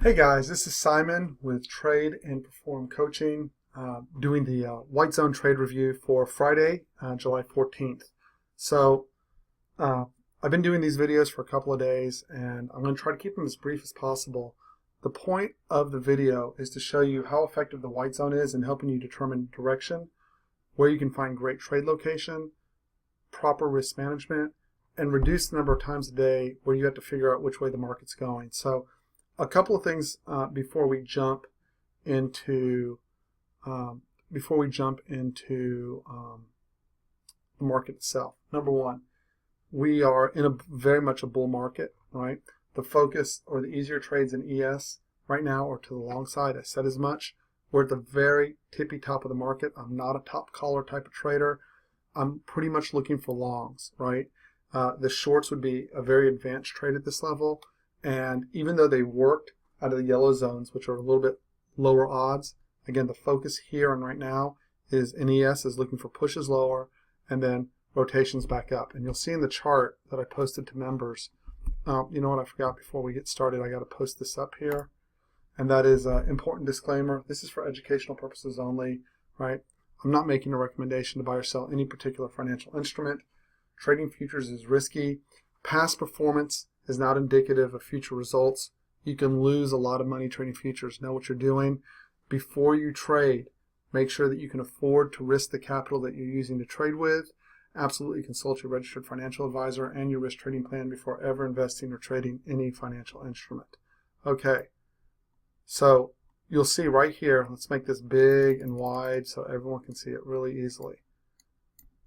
Hey guys, this is Simon with Trade and Perform Coaching, doing the White Zone trade review for Friday, July 14th. So I've been doing these videos for a couple of days and I'm going to try to keep them as brief as possible. The point of the video is to show you how effective the White Zone is in helping you determine direction, where you can find great trade location, proper risk management, and reduce the number of times a day where you have to figure out which way the market's going. So a couple of things before we jump into the market itself. Number one, we are in a very much a bull market, right? The focus or the easier trades in ES right now are to the long side. I said as much. We're at the very tippy top of the market. I'm not a top caller type of trader. I'm pretty much looking for longs, right? The shorts would be a very advanced trade at this level. And even though they worked out of the yellow zones, which are a little bit lower odds, again, the focus here and right now is in ES is looking for pushes lower and then rotations back up. And you'll see in the chart that I posted to members, you know what I forgot before we get started, I got to post this up here. And that is an important disclaimer. This is for educational purposes only, right? I'm not making a recommendation to buy or sell any particular financial instrument. Trading futures is risky. Past performance is not indicative of future results. You can lose a lot of money trading futures. Know what you're doing. Before you trade, make sure that you can afford to risk the capital that you're using to trade with. Absolutely consult your registered financial advisor and your risk trading plan before ever investing or trading any financial instrument. Okay, so you'll see right here, let's make this big and wide so everyone can see it really easily.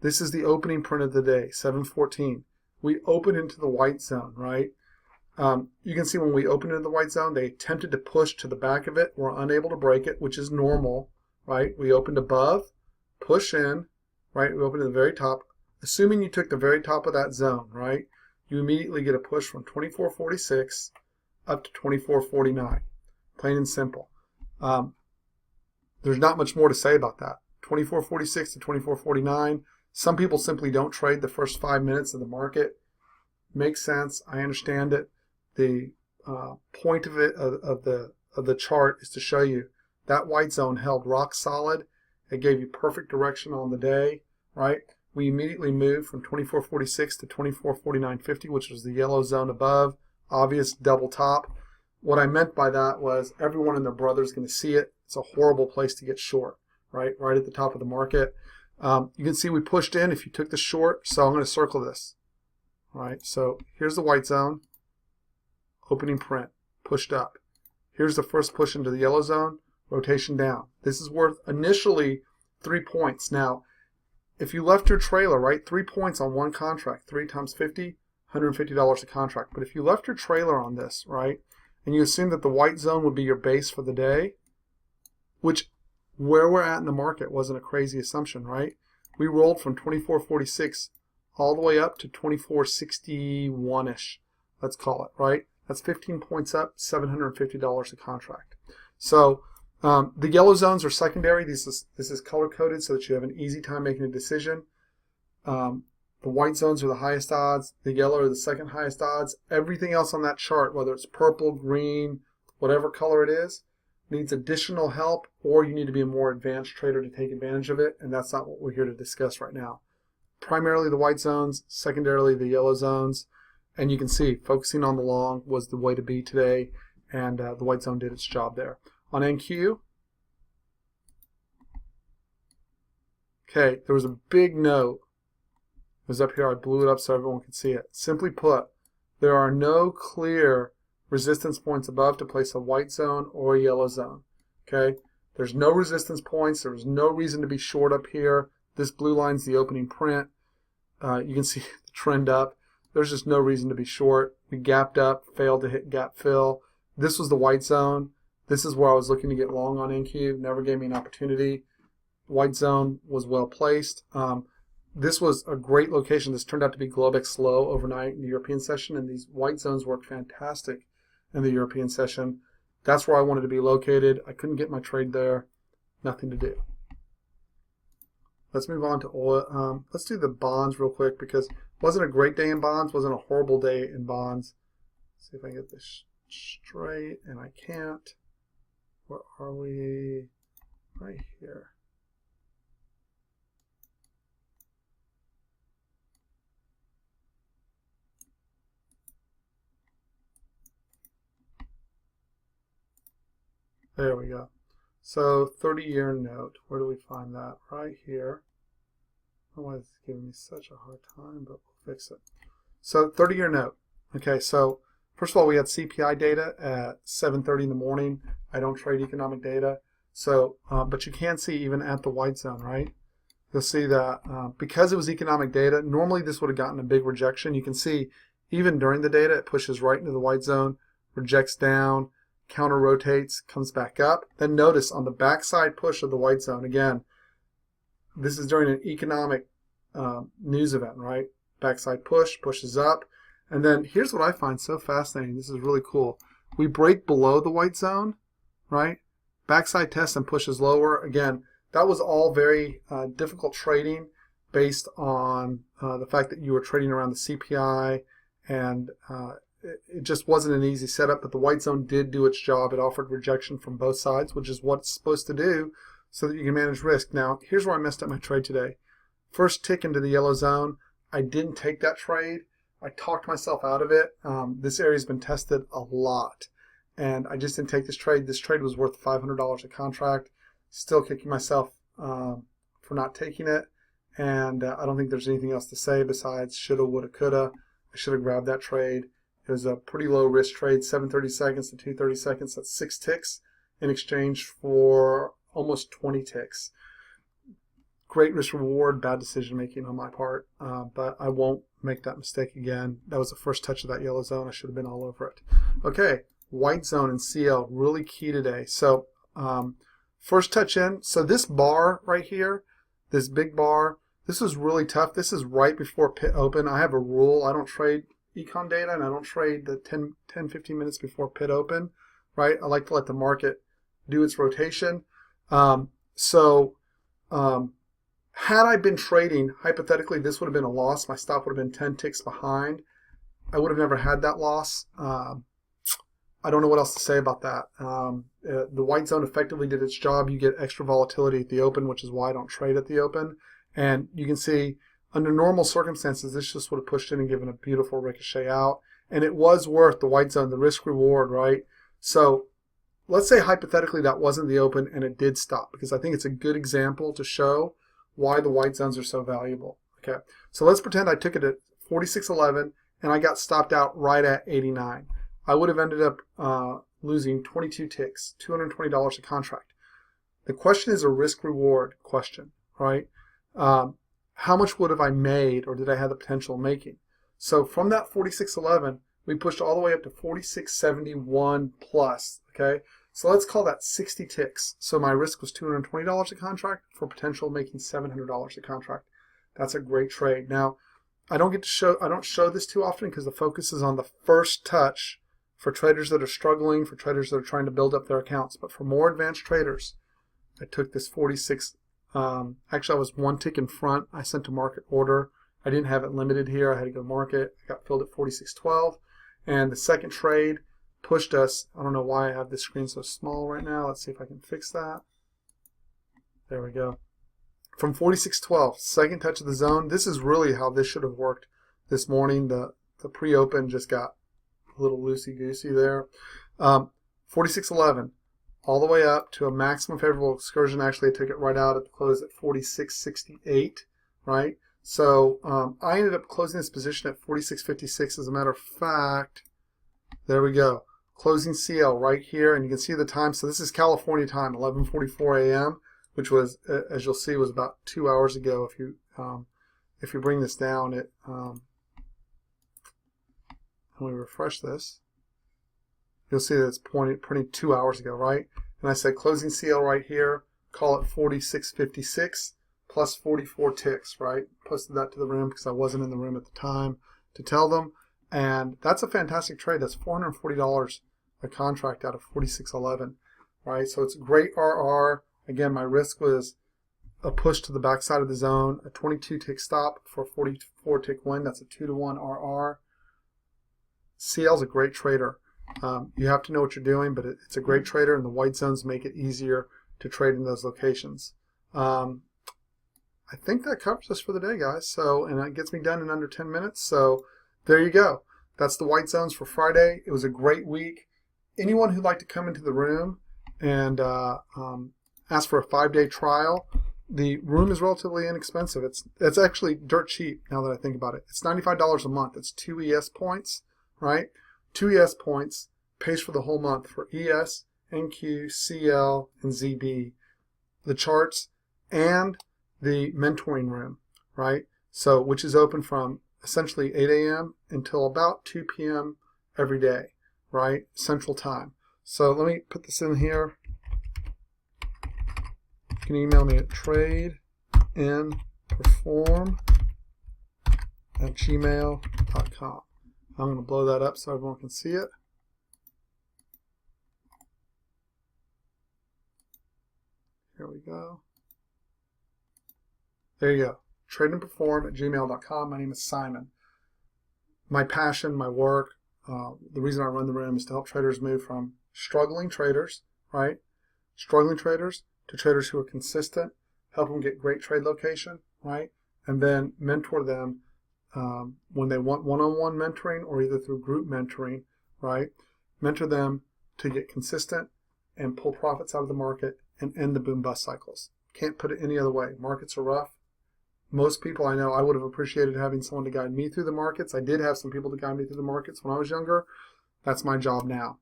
This is the opening print of the day, 7:14. We open into the white zone, right? You can see when we open into the white zone, they attempted to push to the back of it. We're unable to break it, which is normal, right? We opened above, push in, right? We opened at the very top. Assuming you took the very top of that zone, right? You immediately get a push from 24.46 up to 24.49. Plain and simple. There's not much more to say about that. 24.46 to 24.49. Some people simply don't trade the first 5 minutes of the market. Makes sense. I understand it. The point of it of the chart is to show you that white zone held rock solid. It gave you perfect direction on the day, right? We immediately moved from 24.46 to 24.49.50, which was the yellow zone above. Obvious double top. What I meant by that was everyone and their brother is going to see it. It's a horrible place to get short, right? Right at the top of the market. You can see we pushed in if you took the short, so I'm going to circle this. All right, so here's the white zone, opening print, pushed up. Here's the first push into the yellow zone, rotation down. This is worth initially 3 points. Now, if you left your trailer, right, 3 points on one contract, 3 times 50, $150 a contract. But if you left your trailer on this, right, and you assume that the white zone would be your base for the day, which where we're at in the market wasn't a crazy assumption, right? We rolled from 24.46 all the way up to 24.61-ish, let's call it, right? That's 15 points up, $750 a contract. So the yellow zones are secondary. This is color-coded so that you have an easy time making a decision. The white zones are the highest odds. The yellow are the second highest odds. Everything else on that chart, whether it's purple, green, whatever color it is, needs additional help, or you need to be a more advanced trader to take advantage of it, and that's not what we're here to discuss right now. Primarily the white zones, secondarily the yellow zones, and you can see focusing on the long was the way to be today, and the white zone did its job there. On NQ, okay, there was a big note. It was up here. I blew it up so everyone could see it. Simply put, there are no clear resistance points above to place a white zone or a yellow zone. Okay, there's no resistance points. There's no reason to be short up here. This blue line's the opening print. You can see the trend up. There's just no reason to be short. We gapped up, failed to hit gap fill. This was the white zone. This is where I was looking to get long on NQ. Never gave me an opportunity. White zone was well placed. This was a great location. This turned out to be Globex low overnight in the European session, and these white zones worked fantastic in the European session. That's where I wanted to be located. I couldn't get my trade there. Nothing to do. Let's move on to oil. Let's do the bonds real quick because it wasn't a great day in bonds. Wasn't a horrible day in bonds. Let's see if I can get this straight, and I can't. Where are we? Right here. There we go. So 30-year note. Where do we find that? Right here. I don't know why this is giving me such a hard time, but we'll fix it. So 30-year note. Okay, so first of all, we had CPI data at 7:30 in the morning. I don't trade economic data. So, but you can see even at the white zone, right? You'll see that because it was economic data, normally this would have gotten a big rejection. You can see even during the data, it pushes right into the white zone, rejects down, counter rotates, comes back up. Then notice on the backside push of the white zone, again, this is during an economic news event, right? Backside push, pushes up. And then here's what I find so fascinating. This is really cool. We break below the white zone, right? Backside test and pushes lower. Again, that was all very difficult trading based on the fact that you were trading around the CPI, and it just wasn't an easy setup, but the white zone did do its job. It offered rejection from both sides, which is what it's supposed to do so that you can manage risk. Now, here's where I messed up my trade today. First tick into the yellow zone, I didn't take that trade. I talked myself out of it. This area has been tested a lot, and I just didn't take this trade. This trade was worth $500 a contract. Still kicking myself for not taking it, and I don't think there's anything else to say besides shoulda, woulda, coulda. I should have grabbed that trade. It was a pretty low risk trade, 7:30 seconds to 2:30 seconds. That's 6 ticks in exchange for almost 20 ticks. Great risk reward, bad decision making on my part, but I won't make that mistake again. That was the first touch of that yellow zone. I should have been all over it. Okay, white zone and CL, really key today. So first touch in. So this bar right here, this big bar, this was really tough. This is right before pit open. I have a rule. I don't trade econ data, and I don't trade the 10-15 minutes before pit open, right? I like to let the market do its rotation. Had I been trading, hypothetically, this would have been a loss. My stop would have been 10 ticks behind. I would have never had that loss. I don't know what else to say about that. The white zone effectively did its job. You get extra volatility at the open, which is why I don't trade at the open. And you can see under normal circumstances, this just would have pushed in and given a beautiful ricochet out. And it was worth the white zone, the risk reward, right? So let's say hypothetically that wasn't the open and it did stop, because I think it's a good example to show why the white zones are so valuable. Okay, so let's pretend I took it at 46.11 and I got stopped out right at 89. I would have ended up losing 22 ticks, $220 a contract. The question is a risk reward question, right? How much would have I made, or did I have the potential of making? So from that 46.11, we pushed all the way up to 46.71 plus, okay? So let's call that 60 ticks. So my risk was $220 a contract for potential of making $700 a contract. That's a great trade. Now, I don't show this too often because the focus is on the first touch for traders that are struggling, for traders that are trying to build up their accounts. But for more advanced traders, I took this 46. Actually, I was 1 tick in front. I sent a market order. I didn't have it limited here. I had to go market. I got filled at 46.12. And the second trade pushed us. I don't know why I have this screen so small right now. Let's see if I can fix that. There we go. From 46.12, second touch of the zone. This is really how this should have worked this morning. The pre-open just got a little loosey-goosey there. 46.11, all the way up to a maximum favorable excursion. Actually, I took it right out at the close at 46.68, right? So I ended up closing this position at 46.56. As a matter of fact, there we go. Closing CL right here, and you can see the time. So this is California time, 11:44 a.m., which was, as you'll see, was about 2 hours ago. If you bring this down, and we refresh this, you'll see that it's printing 2 hours ago, right? And I said closing CL right here, call it 46.56 plus 44 ticks, right? Posted that to the room because I wasn't in the room at the time to tell them. And that's a fantastic trade. That's $440 a contract out of 46.11, right? So it's a great RR. Again, my risk was a push to the backside of the zone, a 22 tick stop for a 44 tick win. That's a 2-to-1 RR. CL's a great trader. You have to know what you're doing, but it's a great trader, and the white zones make it easier to trade in those locations. I think that covers us for the day, guys. So, and it gets me done in under 10 minutes. So there you go. That's the white zones for Friday. It was a great week. Anyone who'd like to come into the room and ask for a 5-day trial, the room is relatively inexpensive. It's actually dirt cheap now that I think about it. It's $95 a month. It's 2 ES points, right? 2 ES points pays for the whole month for ES, NQ, CL, and ZB, the charts, and the mentoring room, right? So, which is open from essentially 8 a.m. until about 2 p.m. every day, right? Central time. So let me put this in here. You can email me at tradeandperform@gmail.com. I'm going to blow that up so everyone can see it. Here we go. There you go. Tradeandperform@gmail.com. My name is Simon. My passion, my work, the reason I run the room is to help traders move from struggling traders, right? Struggling traders to traders who are consistent, help them get great trade location, right? And then mentor them when they want one-on-one mentoring or either through group mentoring, right? Mentor them to get consistent and pull profits out of the market and end the boom-bust cycles. Can't put it any other way. Markets are rough. Most people I know, I would have appreciated having someone to guide me through the markets. I did have some people to guide me through the markets when I was younger. That's my job now.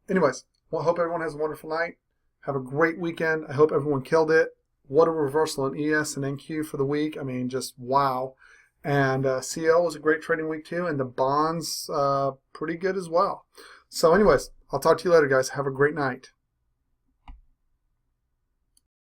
Anyways, well, I hope everyone has a wonderful night. Have a great weekend. I hope everyone killed it. What a reversal in ES and NQ for the week. I mean, just wow. And CL was a great trading week too, and the bonds pretty good as well. So anyways, I'll talk to you later, guys. Have a great night.